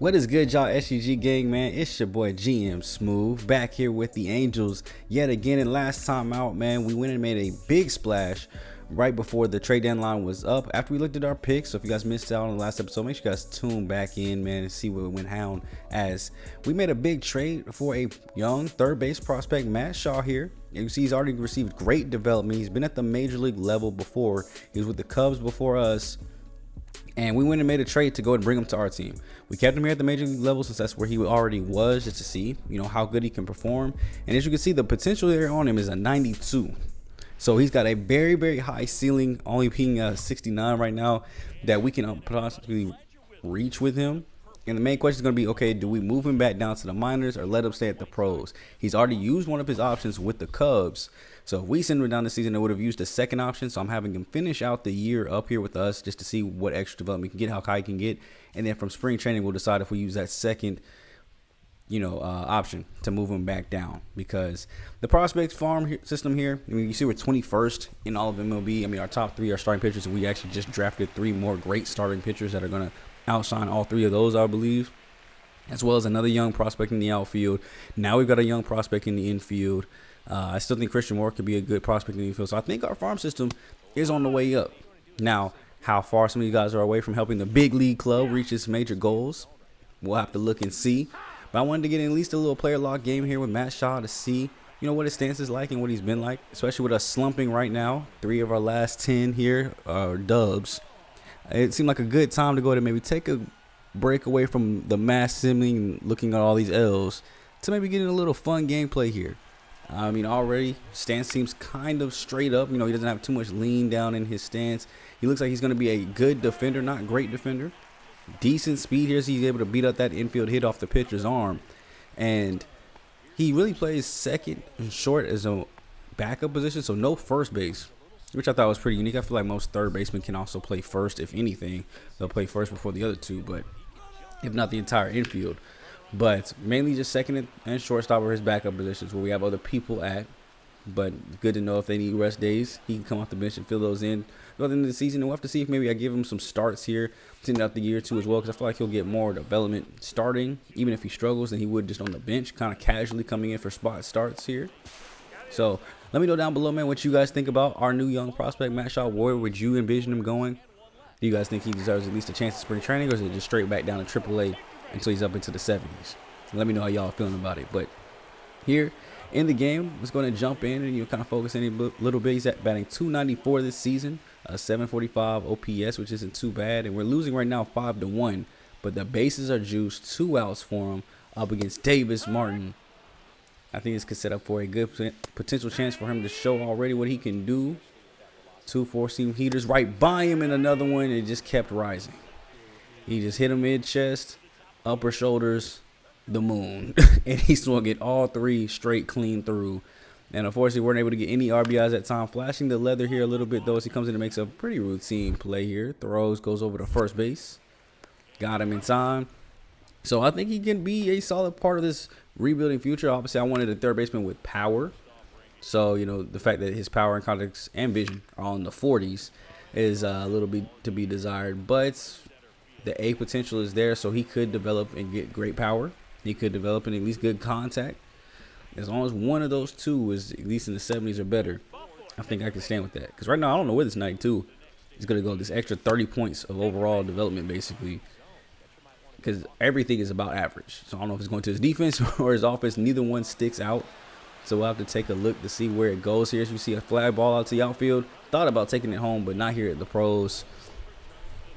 What is good, y'all? SGG gang, man. It's your boy GM Smooth back here with the Angels yet again. And last time out, man, we went and made a big splash right before the trade deadline was up. After we looked at our picks, so if you guys missed out on the last episode, make sure you guys tune back in, man, and see what went down. As we made a big trade for a young third base prospect, Matt Shaw here. You see, he's already received great development. He's been at the major league level before. He was with the Cubs before us. And we went and made a trade to go and bring him to our team. We kept him here at the major league level since that's where he already was, just to see, how good he can perform. And as you can see, the potential there on him is a 92. So he's got a very, very high ceiling, only being 69 right now, that we can possibly reach with him. And the main question is going to be, okay, do we move him back down to the minors or let him stay at the pros? He's already used one of his options with the Cubs. So if we send him down the season, they would have used the second option. So I'm having him finish out the year up here with us just to see what extra development he can get, how high he can get. And then from spring training, we'll decide if we use that second, option to move him back down. Because the prospect farm system here, you see we're 21st in all of MLB. Our top three are starting pitchers, and we actually just drafted 3 more great starting pitchers that are going to outshine all 3 of those, I believe, as well as another young prospect in the outfield. Now we've got a young prospect in the infield. I still think Christian Moore could be a good prospect in the infield. So I think our farm system is on the way up. Now, how far some of you guys are away from helping the big league club reach its major goals, we'll have to look and see. But I wanted to get at least a little player lock game here with Matt Shaw to see, what his stance is like and what he's been like, especially with us slumping right now. 3 of our last 10 here are dubs. It seemed like a good time to go ahead and maybe take a break away from the mass simming and looking at all these L's to maybe get in a little fun gameplay here. Already stance seems kind of straight up. He doesn't have too much lean down in his stance. He looks like he's going to be a good defender, not great defender. Decent speed here, so he's able to beat up that infield hit off the pitcher's arm. And he really plays second and short as a backup position, so no first base, which I thought was pretty unique. I feel like most third basemen can also play first. If anything, they'll play first before the other two, but if not the entire infield. But mainly just second and shortstop are his backup positions where we have other people at. But good to know if they need rest days, he can come off the bench and fill those in. Go to the end of the season, and we'll have to see if maybe I give him some starts here, send out the year 2 as well, because I feel like he'll get more development starting, even if he struggles, than he would just on the bench, kind of casually coming in for spot starts here. So let me know down below, man, what you guys think about our new young prospect, Matt Shaw. Where would you envision him going? Do you guys think he deserves at least a chance at spring training, or is it just straight back down to AAA until he's up into the 70s? Let me know how y'all are feeling about it. But here in the game, let's go ahead and jump in and kind of focus in a little bit. He's at batting 294 this season, 745 OPS, which isn't too bad. And we're losing right now 5-1, but the bases are juiced. 2 outs for him up against Davis Martin. I think this could set up for a good potential chance for him to show already what he can do. 2 4-seam heaters right by him, and another one. It just kept rising. He just hit him mid-chest, upper shoulders, the moon. And he swung it all 3 straight clean through. And unfortunately, we weren't able to get any RBIs at time. Flashing the leather here a little bit, though, as he comes in and makes a pretty routine play here. Throws, goes over to first base. Got him in time. So I think he can be a solid part of this rebuilding future. Obviously, I wanted a third baseman with power. So, the fact that his power and context and vision are all in the 40s is a little bit to be desired. But the A potential is there, so he could develop and get great power. He could develop in at least good contact. As long as one of those 2 is at least in the 70s or better, I think I can stand with that. Because right now, I don't know where this 92 is going to go. This extra 30 points of overall development, basically. Because everything is about average. So I don't know if it's going to his defense or his offense. Neither one sticks out. So we'll have to take a look to see where it goes here. As you see a fly ball out to the outfield. Thought about taking it home, but not here at the pros.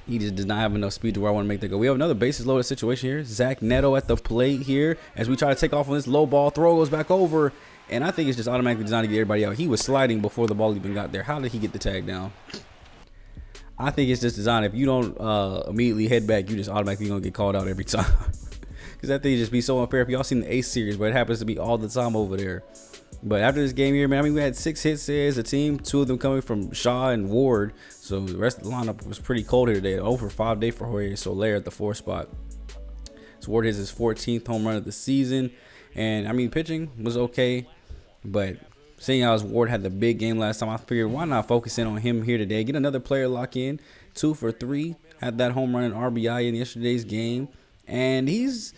He just does not have enough speed to where I want to make that go. We have another bases loaded situation here. Zach Neto at the plate here as we try to take off on this low ball. Throw goes back over, and I think it's just automatically designed to get everybody out. He was sliding before the ball even got there. How did he get the tag down? I think it's just designed. If you don't immediately head back, you just automatically going to get called out every time. Because that thing just be so unfair. If y'all seen the Ace series, but it happens to be all the time over there. But after this game here, man, we had 6 hits there as a team, 2 of them coming from Shaw and Ward. So the rest of the lineup was pretty cold here today. 0 for 5 day for Jorge Soler at the 4 spot. So Ward hits his 14th home run of the season. And, pitching was okay. But seeing how Ward had the big game last time, I figured why not focus in on him here today. Get another player lock in. 2 for 3. Had that home run and RBI in yesterday's game. And he's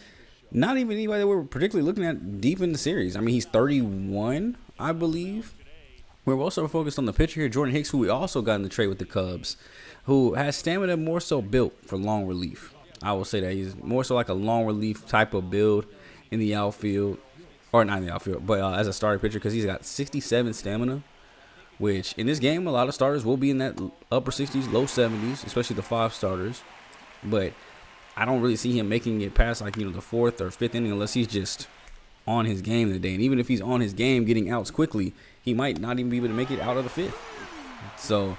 not even anybody that we're particularly looking at deep in the series. I mean, he's 31, I believe. We're also focused on the pitcher here, Jordan Hicks, who we also got in the trade with the Cubs, who has stamina more so built for long relief. I will say that he's more so like a long relief type of build in the outfield, or not in the outfield, but as a starting pitcher, because he's got 67 stamina, which in this game, a lot of starters will be in that upper 60s, low 70s, especially the 5 starters. But I don't really see him making it past like, the 4th or 5th inning unless he's just on his game today. And even if he's on his game getting outs quickly, he might not even be able to make it out of the 5th. So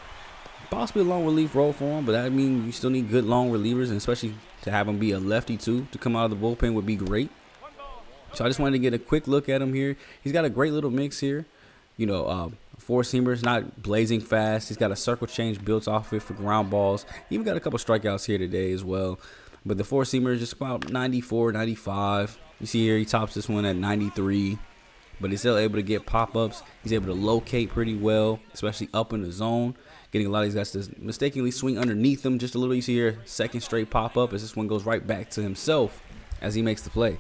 possibly a long relief role for him, but that means you still need good long relievers, and especially to have him be a lefty too, to come out of the bullpen would be great. So I just wanted to get a quick look at him here. He's got a great little mix here. Four-seamers, not blazing fast. He's got a circle change built off it for ground balls. He even got a couple strikeouts here today as well. But the four-seamer is just about 94, 95. You see here he tops this one at 93. But he's still able to get pop-ups. He's able to locate pretty well, especially up in the zone. Getting a lot of these guys to mistakenly swing underneath him just a little. You see here, second straight pop-up as this one goes right back to himself as he makes the play.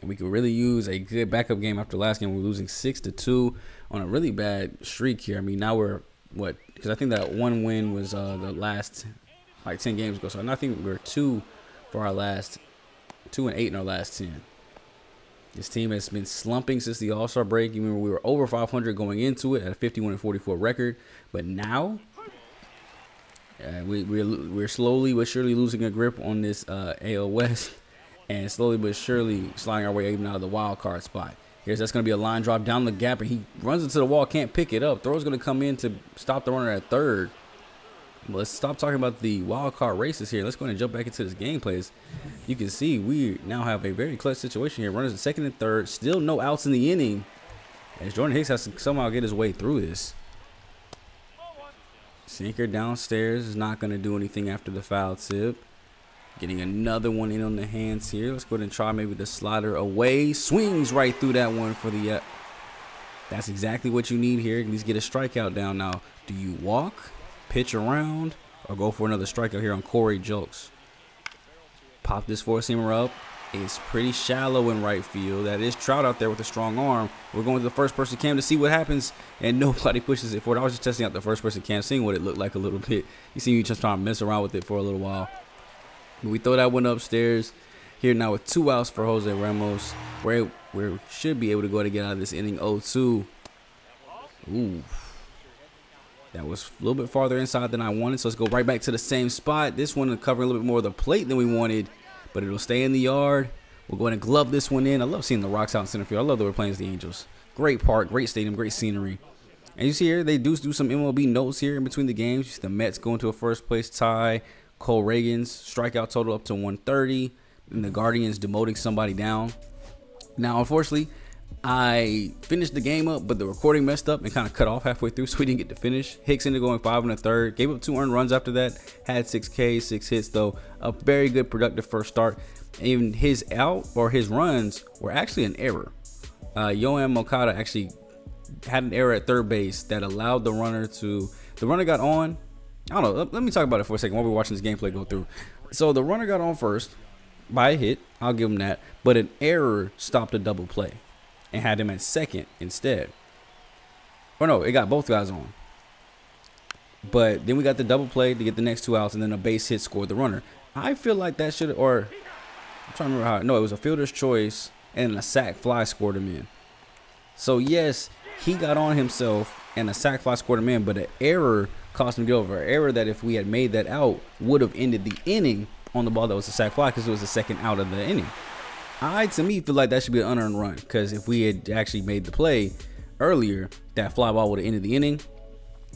And we could really use a good backup game after last game. We're losing 6-2 on a really bad streak here. I mean, now we're, because I think that one win was the last, 10 games ago. So I think we're 2 for our last, 2-8 in our last 10. This team has been slumping since the All-Star break. You remember we were over 500 going into it at a 51-44 record. But now, we're slowly but surely losing a grip on this AL West. And slowly but surely sliding our way even out of the wild card spot. That's going to be a line drop down the gap, and he runs into the wall, can't pick it up. Throw's going to come in to stop the runner at third. But let's stop talking about the wild card races here. Let's go ahead and jump back into this gameplay. As you can see, we now have a very clutch situation here. Runners at second and third, still no outs in the inning. As Jordan Hicks has to somehow get his way through this. Sinker downstairs is not going to do anything after the foul tip. Getting another one in on the hands here. Let's go ahead and try maybe the slider away. Swings right through that one for the that's exactly what you need here. At least get a strikeout down. Now, do you walk, pitch around, or go for another strikeout here on Corey Julks? Pop this four-seamer up. It's pretty shallow in right field. That is Trout out there with a strong arm. We're going to the first-person cam to see what happens, and nobody pushes it forward. I was just testing out the first-person cam, seeing what it looked like a little bit. You see me just trying to mess around with it for a little while. We throw that one upstairs. Here now with 2 outs for Jose Ramos. We should be able to go ahead and get out of this inning 0-2. Ooh. That was a little bit farther inside than I wanted, so let's go right back to the same spot. This one covering a little bit more of the plate than we wanted, but it'll stay in the yard. We'll go ahead and glove this one in. I love seeing the Rocks out in center field. I love that we're playing as the Angels. Great park, great stadium, great scenery. And you see here, they do some MLB notes here in between the games. You see the Mets going to a first-place tie. Cole Reagan's strikeout total up to 130, and the Guardians demoting somebody down. Now, unfortunately, I finished the game up, but the recording messed up and kind of cut off halfway through, so we didn't get to finish. Hicks ended up going 5 1/3, gave up 2 earned runs after that, had 6 Ks, 6 hits, though. A very good, productive first start. Even his out or his runs were actually an error. Yoan Moncada actually had an error at third base that allowed the runner got on. I don't know. Let me talk about it for a second while we're watching this gameplay go through. So the runner got on first by a hit. I'll give him that. But an error stopped a double play and had him at second instead. Or no, it got both guys on. But then we got the double play to get the next 2 outs, and then a base hit scored the runner. I feel like that should, or I'm trying to remember how. No, it was a fielder's choice, and a sac fly scored him in. So yes, he got on himself, and a sac fly scored him in, but an error cost him to get over. An error that if we had made that out would have ended the inning on the ball that was a sac fly, because it was the second out of the inning. To me, feel like that should be an unearned run, because if we had actually made the play earlier, that fly ball would have ended the inning.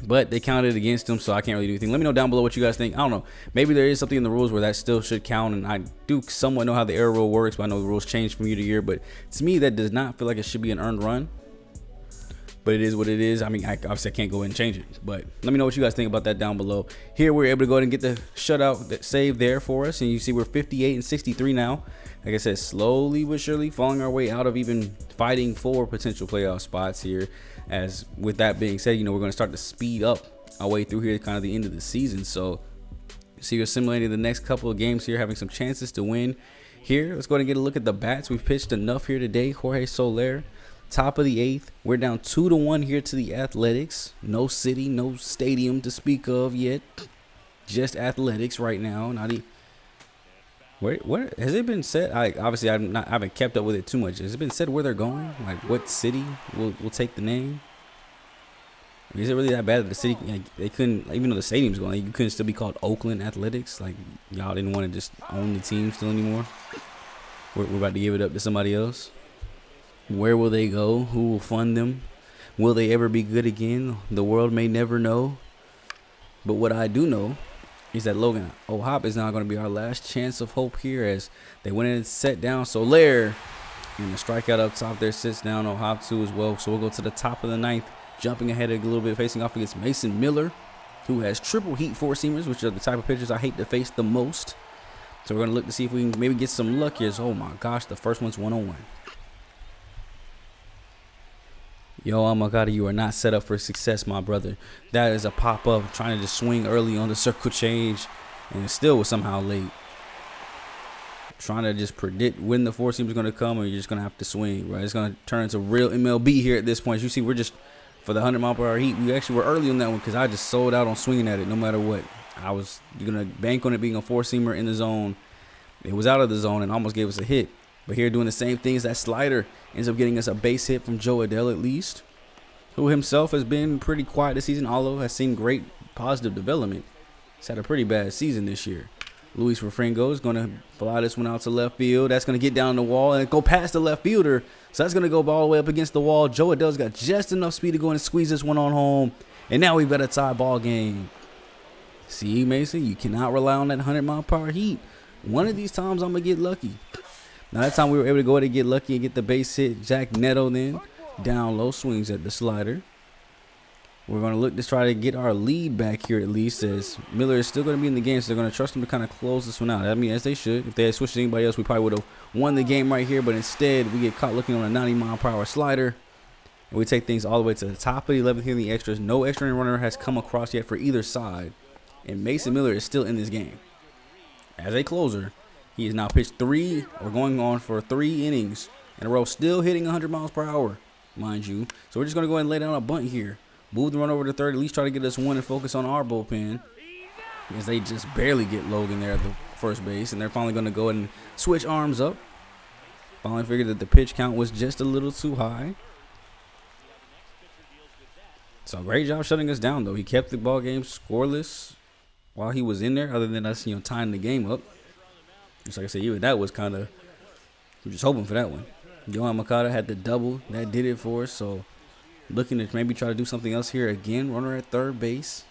But they counted it against him, so I can't really do anything. Let me know down below what you guys think. I don't know. Maybe there is something in the rules where that still should count, and I do somewhat know how the error rule works, but I know the rules change from year to year. But to me, that does not feel like it should be an earned run. But it is what it is. I mean, obviously I can't go ahead and change it. But let me know what you guys think about that down below. Here we're able to go ahead and get the shutout that save there for us. And you see we're 58 and 63 now. Like I said, slowly but surely falling our way out of even fighting for potential playoff spots here. As with that being said, we're going to start to speed up our way through here, kind of the end of the season. So So you're simulating the next couple of games here, having some chances to win here. Let's go ahead and get a look at the bats. We've pitched enough here today. Jorge Soler, top of the 8th. We're down 2-1 here to the Athletics. No city, no stadium to speak of yet. Just Athletics right now. Where has it been said? Obviously I haven't kept up with it too much. Has it been said where they're going? Like what city will take the name? Is it really that bad that the city, they couldn't, even though the stadium's going, you couldn't still be called Oakland Athletics? Like, y'all didn't want to just own the team still anymore? We're about to give it up to somebody else. Where will they go? Who will fund them? Will they ever be good again? The world may never know. But what I do know is that Logan O'Hop is now going to be our last chance of hope here, as they went in and set down Soler. And the strikeout up top there sits down O'Hop too as well. So we'll go to the top of the 9th. Jumping ahead a little bit, facing off against Mason Miller, who has triple heat four-seamers, which are the type of pitchers I hate to face the most. So we're going to look to see if we can maybe get some luck here. Oh, my gosh, the first one's 1-on-1. Yo, Amagata, you are not set up for success, my brother. That is a pop-up, trying to just swing early on the circle change, and it still was somehow late. Trying to just predict when the four-seamer is going to come, or you're just going to have to swing, right? It's going to turn into real MLB here at this point. As you see, we're just... For the 100-mile-per-hour heat, we actually were early on that one because I just sold out on swinging at it no matter what. I was going to bank on it being a four-seamer in the zone. It was out of the zone and almost gave us a hit. But here doing the same thing as that slider ends up getting us a base hit from Joe Adele at least, who himself has been pretty quiet this season, although has seen great positive development. He's had a pretty bad season this year. Luis Refrango is going to fly this one out to left field. That's going to get down the wall and go past the left fielder. So that's going to go all the way up against the wall. Joe Adele's got just enough speed to go and squeeze this one on home. And now we've got a tie ball game. See, Mason, you cannot rely on that 100-mile-per-hour heat. One of these times I'm going to get lucky. Now that time we were able to go ahead and get lucky and get the base hit. Jack Neto then down low, swings at the slider. We're going to look to try to get our lead back here at least, as Miller is still going to be in the game, so they're going to trust him to kind of close this one out. I mean, as they should. If they had switched to anybody else, we probably would have won the game right here, but instead we get caught looking on a 90-mile-per-hour slider, and we take things all the way to the top of the 11th here in the extras. No extra runner has come across yet for either side, and Mason Miller is still in this game. As a closer, he has now pitched 3 or going on for 3 innings in a row, still hitting 100 miles per hour, mind you. So we're just going to go ahead and lay down a bunt here. Move the run over to third, at least try to get us one and focus on our bullpen, as they just barely get Logan there at the first base, and they're finally going to go ahead and switch arms up. Finally figured that the pitch count was just a little too high. So great job shutting us down, though. He kept the ball game scoreless while he was in there, other than us, tying the game up. Just like I said, even that was kind of, we're just hoping for that one. Yohan Makata had the double. That did it for us, so looking to maybe try to do something else here again. Runner at third base.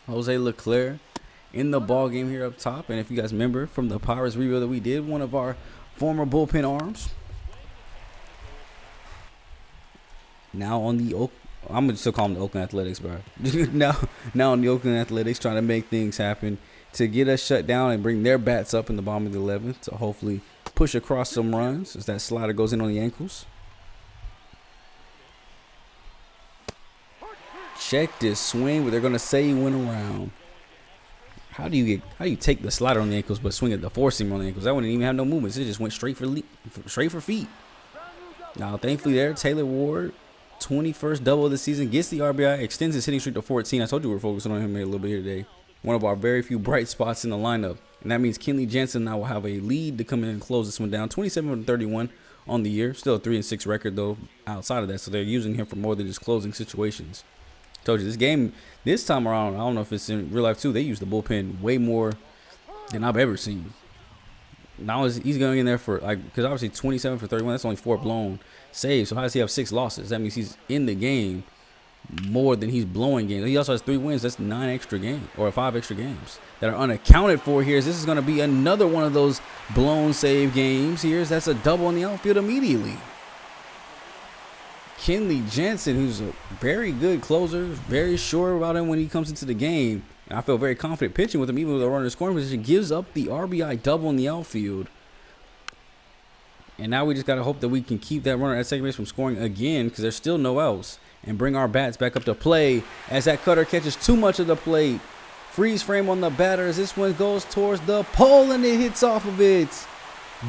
Jose Leclerc in the ball game here up top. And if you guys remember from the Pirates review that we did, one of our former bullpen arms. Now on the I'm gonna still call them the Oakland Athletics, bro. now on the Oakland Athletics, trying to make things happen to get us shut down and bring their bats up in the bottom of the 11th to hopefully push across some runs as that slider goes in on the ankles. Check this swing, but they're gonna say he went around. How do you take the slider on the ankles but swing at the four-seamer on the ankles? That wouldn't even have no movements. It just went straight for feet. Now, thankfully, there Taylor Ward, 21st double of the season, gets the RBI, extends his hitting streak to 14. I told you we were focusing on him a little bit here today. One of our very few bright spots in the lineup, and that means Kenley Jansen now will have a lead to come in and close this one down. 27-31 on the year, still a 3-6 record though outside of that. So they're using him for more than just closing situations. Told you this game this time around, I don't know if it's in real life too, they use the bullpen way more than I've ever seen. Now he's going in there for, like, because obviously 27 for 31, that's only 4 blown saves. So how does he have 6 losses? That means he's in the game more than he's blowing games. He also has 3 wins. That's 9 extra games, or 5 extra games that are unaccounted for here. This is going to be another one of those blown save games here. That's a double in the outfield immediately. Kenley Jansen, who's a very good closer, very sure about him when he comes into the game. And I feel very confident pitching with him, even with a runner scoring position. Gives up the RBI double in the outfield. And now we just got to hope that we can keep that runner at second base from scoring again, because there's still no outs, and bring our bats back up to play as that cutter catches too much of the plate Freeze frame on the batters. This one goes towards the pole and it hits off of it.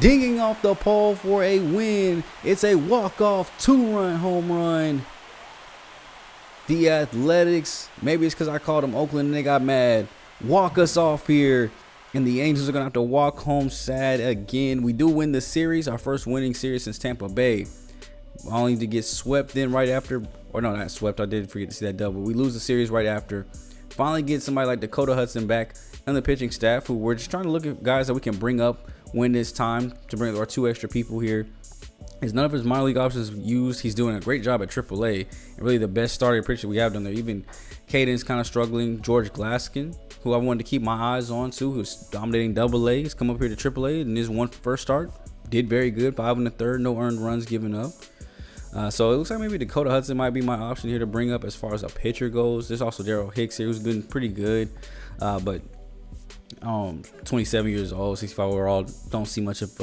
Dinging off the pole for a win. It's a walk-off 2-run home run. The Athletics, maybe it's because I called them Oakland and they got mad, walk us off here. And the Angels are going to have to walk home sad again. We do win the series, our first winning series since Tampa Bay. Only to get swept in right after, or no, not swept. I did forget to see that double. We lose the series right after. Finally get somebody like Dakota Hudson back on the pitching staff, who we're just trying to look at guys that we can bring up when it's time to bring our 2 extra people here. As none of his minor league options used, he's doing a great job at AAA. And really the best starting pitcher we have down there. Even Caden's kind of struggling. George Glaskin, who I wanted to keep my eyes on too, who's dominating AA. He's come up here to AAA in his first start. Did very good, 5 1/3, no earned runs given up. So it looks like maybe Dakota Hudson might be my option here to bring up as far as a pitcher goes. There's also Daryl Hicks here, who's been pretty good, but 27 years old, 65 overall. Don't see much of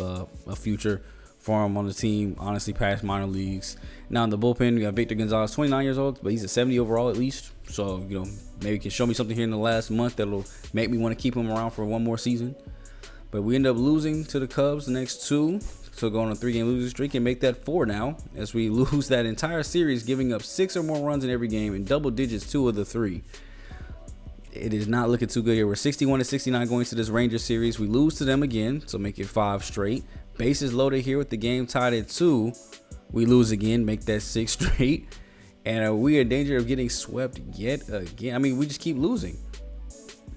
a future for him on the team, honestly, past minor leagues. Now in the bullpen, we got Victor Gonzalez, 29 years old, but he's a 70 overall at least. So, you know, maybe he can show me something here in the last month that'll make me want to keep him around for one more season. But we end up losing to the Cubs the next 2. So go on a 3-game losing streak and make that 4 now, as we lose that entire series, giving up 6 or more runs in every game in double digits 2 of the 3. It is not looking too good here. We're 61-69 going to this Rangers series. We lose to them again, so make it 5 straight. Bases loaded here with the game tied at 2. We lose again, make that 6 straight. And are we in danger of getting swept yet again? I mean, we just keep losing.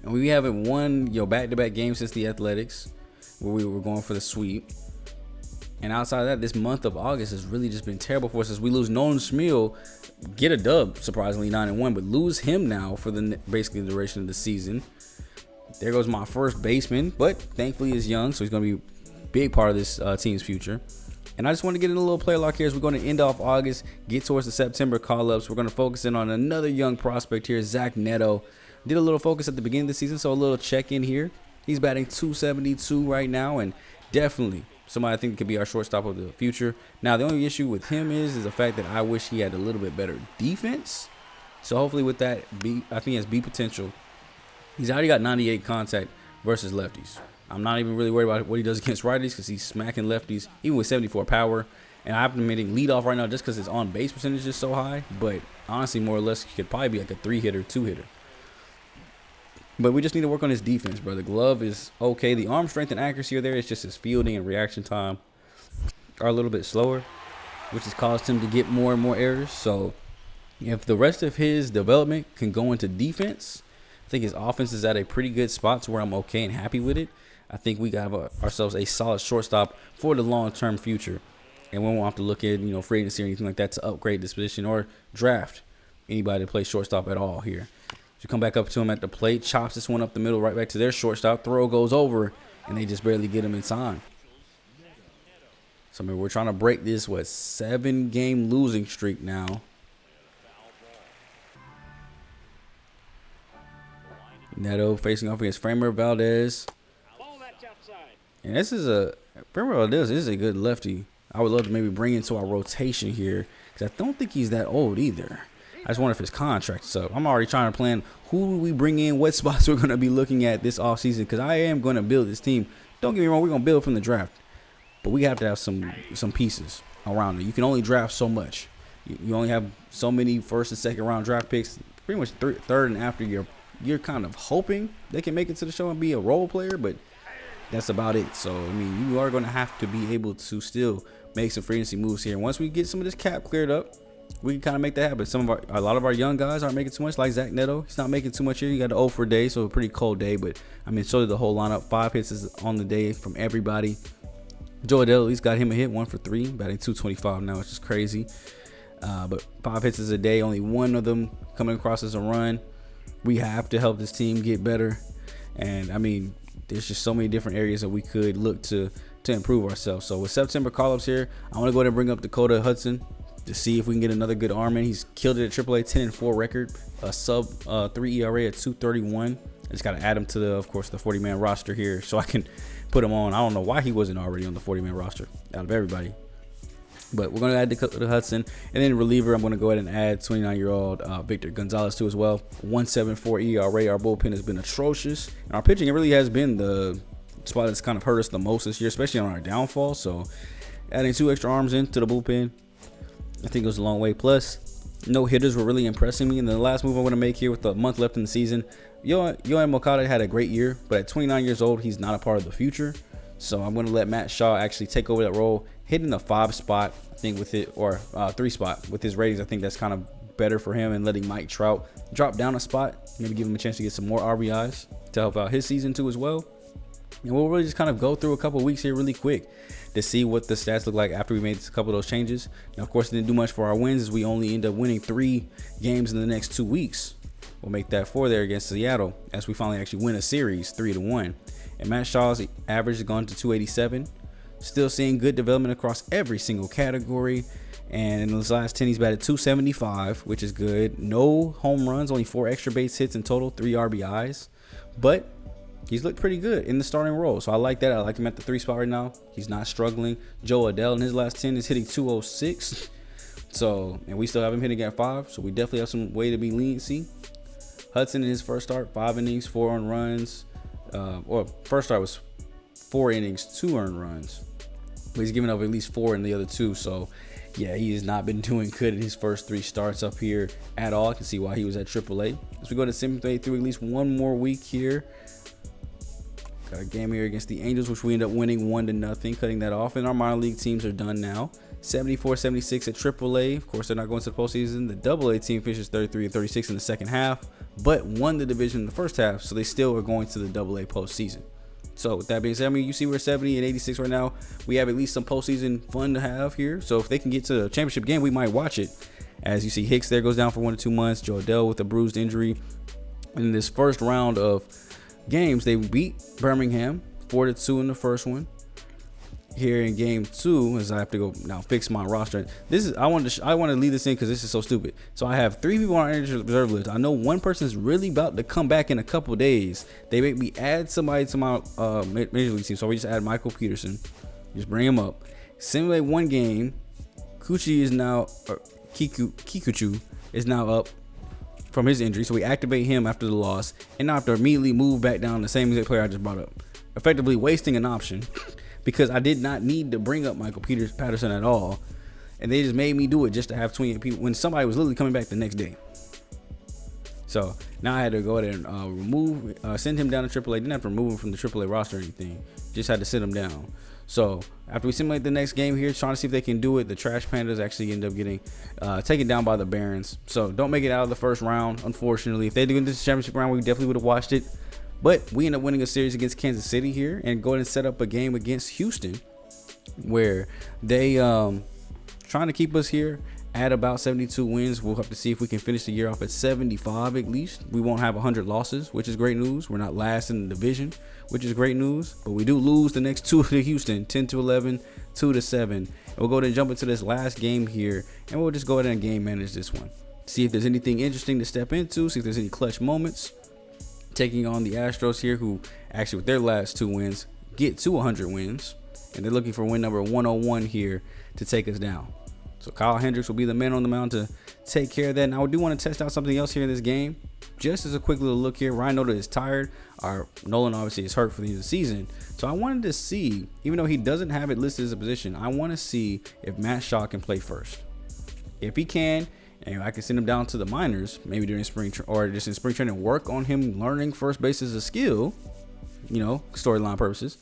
And we haven't won, back-to-back games since the Athletics, where we were going for the sweep. And outside of that, this month of August has really just been terrible for us as we lose Nolan Schmiel, get a dub, surprisingly 9-1, but lose him now for basically the duration of the season. There goes my first baseman, but thankfully he's young, so he's going to be a big part of this team's future. And I just want to get in a little player lock here as we're going to end off August, get towards the September call-ups. We're going to focus in on another young prospect here, Zach Neto. Did a little focus at the beginning of the season, so a little check-in here. He's batting .272 right now, and definitely somebody I think could be our shortstop of the future. Now, the only issue with him is the fact that I wish he had a little bit better defense. So hopefully with that, I think he has B potential. He's already got 98 contact versus lefties. I'm not even really worried about what he does against righties because he's smacking lefties, even with 74 power. And I happen to be leadoff right now just because his on-base percentage is so high. But honestly, more or less, he could probably be like a 3-hitter, 2-hitter. But we just need to work on his defense, bro. The glove is okay. The arm strength and accuracy are there. It's just his fielding and reaction time are a little bit slower, which has caused him to get more and more errors. So if the rest of his development can go into defense, I think his offense is at a pretty good spot to where I'm okay and happy with it. I think we got ourselves a solid shortstop for the long-term future. And we won't have to look at, free agency or anything like that to upgrade this position or draft anybody to play shortstop at all here. So come back up to him at the plate, chops this one up the middle right back to their shortstop. Throw goes over, and they just barely get him in time. So, we're trying to break this, 7-game losing streak now. Neto facing off against Framer Valdez. And Framer Valdez is a good lefty. I would love to maybe bring into our rotation here because I don't think he's that old either. I just wonder if his contract's up. I'm already trying to plan who we bring in, what spots we're going to be looking at this offseason because I am going to build this team. Don't get me wrong, we're going to build from the draft. But we have to have some pieces around it. You can only draft so much. You only have so many first and second round draft picks. Pretty much third and after you're kind of hoping they can make it to the show and be a role player, but that's about it. So, you are going to have to be able to still make some free agency moves here. Once we get some of this cap cleared up, we can kind of make that happen. A lot of our young guys aren't making too much, like Zach Neto. He's not making too much here. He got an 0 for a day, so a pretty cold day. But, so did the whole lineup. 5 hits is on the day from everybody. Joe Adele, at least got him a hit, 1 for 3, batting .225 now, which is crazy. But 5 hits is a day, only one of them coming across as a run. We have to help this team get better. And, there's just so many different areas that we could look to improve ourselves. So with September call-ups here, I want to go ahead and bring up Dakota Hudson to see if we can get another good arm in. He's killed it at AAA, 10-4 record, a sub 3 ERA at 2.31. I just got to add him to the 40-man roster here so I can put him on. I don't know why he wasn't already on the 40-man roster out of everybody. But we're going to add the Hudson. And then reliever, I'm going to go ahead and add 29-year-old Victor Gonzalez to as well. 1.74 ERA. Our bullpen has been atrocious. And our pitching, it really has been the spot that's kind of hurt us the most this year, especially on our downfall. So adding 2 extra arms into the bullpen, I think it goes a long way. Plus, no hitters were really impressing me. And the last move I want to make here with a month left in the season, Yohan Moncada had a great year, but at 29 years old, he's not a part of the future. So I'm going to let Matt Shaw actually take over that role, hitting the 5 spot, I think, with it, or 3 spot with his ratings. I think that's kind of better for him, and letting Mike Trout drop down a spot, maybe give him a chance to get some more RBIs to help out his season too as well. And we'll really just kind of go through a couple weeks here really quick to see what the stats look like after we made a couple of those changes. Now, of course, it didn't do much for our wins, as we only end up winning 3 games in the next 2 weeks. We'll make that 4 there against Seattle as we finally actually win a series 3-1. And Matt Shaw's average has gone to 287. Still seeing good development across every single category. And in those last 10, he's batted 275, which is good. No home runs, only 4 extra base hits in total, 3 RBIs. But he's looked pretty good in the starting role. So I like that. I like him at the 3 spot right now. He's not struggling. Joe Adell in his last 10 is hitting 206. So, and we still have him hitting at 5. So we definitely have some way to be leniency. Hudson in his first start, 5 innings, 4 earned runs. First start was 4 innings, 2 earned runs. But he's given up at least 4 in the other 2. So, yeah, he has not been doing good in his first 3 starts up here at all. I can see why he was at AAA. As we go to simulate through at least one more week here. Got a game here against the Angels, which we end up winning 1-0, cutting that off. And our minor league teams are done now. 74-76 at AAA. Of course, they're not going to the postseason. The AA team finishes 33-36 in the second half, but won the division in the first half, so they still are going to the AA postseason. So with that being said, I mean, you see we're 70 and 86 right now. We have at least some postseason fun to have here. So if they can get to the championship game, we might watch it. As you see, Hicks there goes down for 1 to 2 months. Joe Adell with a bruised injury. In this first round of games, they beat Birmingham 4-2 in the first one. Here in game 2, as I have to go now fix my roster. This is I want to leave this in because this is so stupid. So I have 3 people on our injured reserve list. I know one person is really about to come back in a couple days. They make me add somebody to my major league team. So we just add Michael Peterson. Just bring him up. Simulate 1 game. Kikuchi is now up from his injury. So we activate him after the loss, and now I have to immediately move back down the same exact player I just brought up, effectively wasting an option. Because I did not need to bring up Michael Patterson at all. And they just made me do it just to have 28 people when somebody was literally coming back the next day. So now I had to go ahead and send him down to AAA. Didn't have to remove him from the AAA roster or anything. Just had to sit him down. So after we simulate the next game here, trying to see if they can do it, the Trash Pandas actually end up getting taken down by the Barons. So don't make it out of the first round, unfortunately. If they do into the championship round, we definitely would have watched it. But we end up winning a series against Kansas City here and go ahead and set up a game against Houston where they trying to keep us here at about 72 wins. We'll have to see if we can finish the year off at 75 at least. We won't have 100 losses, which is great news. We're not last in the division, which is great news. But we do lose the next 2 to Houston, 10-11, 2-7. And we'll go ahead and jump into this last game here, and we'll just go ahead and game manage this one. See if there's anything interesting to step into, see if there's any clutch moments. Taking on the Astros here, who actually with their last 2 wins get to 100 wins, and they're looking for win number 101 here to take us down. So Kyle Hendricks will be the man on the mound to take care of that. Now I do want to test out something else here in this game, just as a quick little look here. Ryan Noda is tired. Nolan obviously is hurt for the end of the season, so I wanted to see, even though he doesn't have it listed as a position, I want to see if Matt Shaw can play first. If he can, and I can send him down to the minors, maybe during spring or just in spring training, work on him learning first base as a skill, storyline purposes.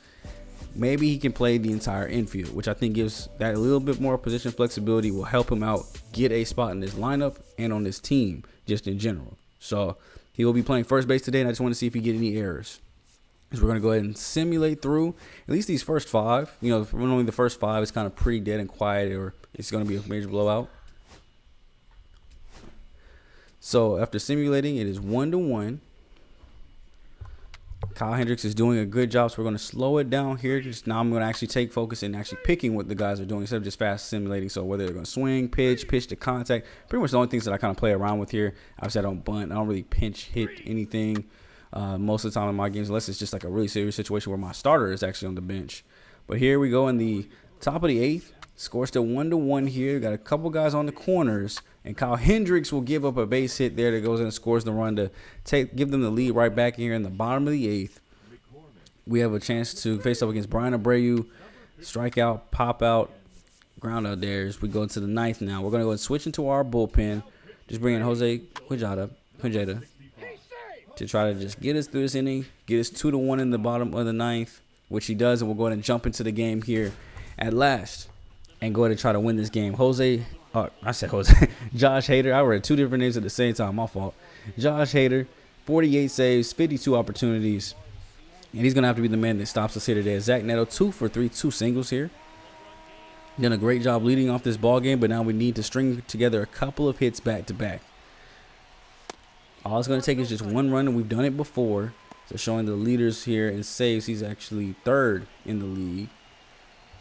Maybe he can play the entire infield, which I think gives that a little bit more position flexibility, will help him out get a spot in this lineup and on this team just in general. So he will be playing first base today, and I just want to see if he get any errors. So we're going to go ahead and simulate through at least these first 5. Normally the first 5 is kind of pretty dead and quiet, or it's going to be a major blowout. So after simulating, it is 1-1. Kyle Hendricks is doing a good job, so we're going to slow it down here. Just now I'm going to actually take focus and actually picking what the guys are doing instead of just fast simulating. So whether they're going to swing, pitch to contact, pretty much the only things that I kind of play around with here. Obviously, I don't bunt. I don't really pinch hit anything most of the time in my games, unless it's just like a really serious situation where my starter is actually on the bench. But here we go in the top of the 8th. Score still 1-1 here. Got a couple guys on the corners, and Kyle Hendricks will give up a base hit there that goes in and scores the run to give them the lead right back here in the bottom of the 8th. We have a chance to face up against Brian Abreu, strikeout, pop out, ground out there as we go into the 9th now. We're going to go and switch into our bullpen. Just bring in Jose Squadda to try to just get us through this inning, get us 2-1 in the bottom of the 9th, which he does, and we'll go ahead and jump into the game here at last and go ahead and try to win this game. Josh Hader. I read 2 different names at the same time. My fault. Josh Hader, 48 saves, 52 opportunities. And he's going to have to be the man that stops us here today. Zach Neto, 2 for 3, 2 singles here. Done a great job leading off this ball game, but now we need to string together a couple of hits back to back. All it's going to take is just 1 run, and we've done it before. So showing the leaders here in saves, he's actually 3rd in the league.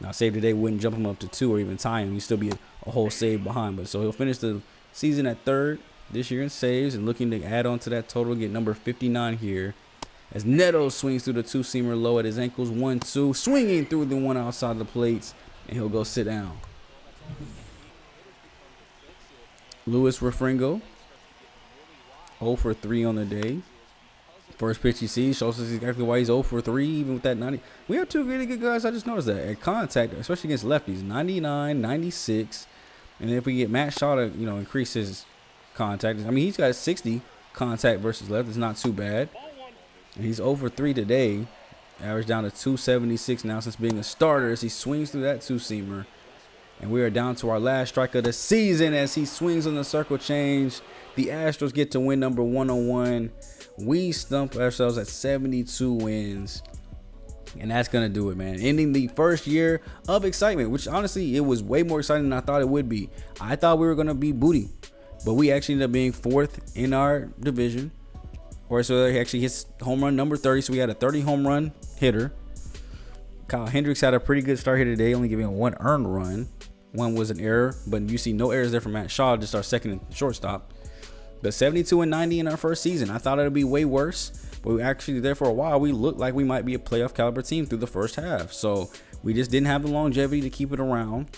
Now, save today wouldn't jump him up to 2 or even tie him. He'd still be a whole save behind. But so he'll finish the season at 3rd this year in saves and looking to add on to that total, get number 59 here. As Neto swings through the 2-seamer low at his ankles, 1-2, swinging through the one outside the plates, and he'll go sit down. Luis Refringo, 0 for 3 on the day. First pitch he sees shows us exactly why he's 0 for 3, even with that 90. We have 2 really good guys. I just noticed that at contact, especially against lefties, 99, 96. And if we get Matt Shaw to, increase his contact, I mean, he's got 60 contact versus left. It's not too bad. And he's 0 for 3 today. Average down to 276 now since being a starter as he swings through that 2-seamer. And we are down to our last strike of the season as he swings on the circle change. The Astros get to win number 101. We stump ourselves at 72 wins. And that's going to do it, man. Ending the first year of excitement, which honestly, it was way more exciting than I thought it would be. I thought we were going to be booty, but we actually ended up being 4th in our division. Or so he actually hits home run number 30. So we had a 30 home run hitter. Kyle Hendricks had a pretty good start here today, only giving 1 earned run. 1 was an error, but you see no errors there from Matt Shaw, just our 2nd and shortstop. But 72 and 90 in our first season. I thought it would be way worse, but we actually there for a while. We looked like we might be a playoff caliber team through the first half. So we just didn't have the longevity to keep it around.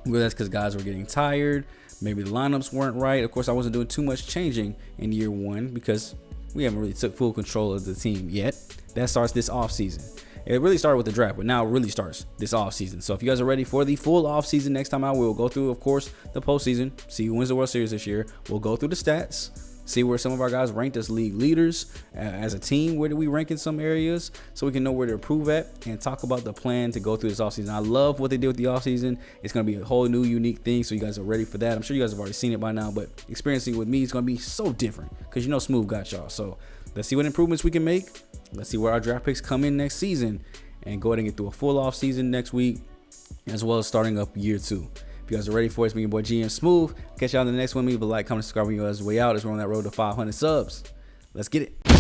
Whether that's because guys were getting tired, maybe the lineups weren't right. Of course, I wasn't doing too much changing in year 1 because we haven't really took full control of the team yet. That starts this offseason. It really started with the draft, but now it really starts this offseason. So if you guys are ready for the full offseason, next time out, we'll go through, of course, the postseason, see who wins the World Series this year. We'll go through the stats, see where some of our guys ranked as league leaders as a team. Where do we rank in some areas so we can know where to improve at and talk about the plan to go through this offseason. I love what they did with the offseason. It's going to be a whole new, unique thing, so you guys are ready for that. I'm sure you guys have already seen it by now, but experiencing it with me is going to be so different because Smooth got y'all. So let's see what improvements we can make. Let's see where our draft picks come in next season. And go ahead and get through a full off season next week, as well as starting up year 2. If you guys are ready for it, it's me, your boy GM Smooth. Catch y'all on the next one. Leave a like, comment, subscribe when you guys way out as we're on that road to 500 subs. Let's get it.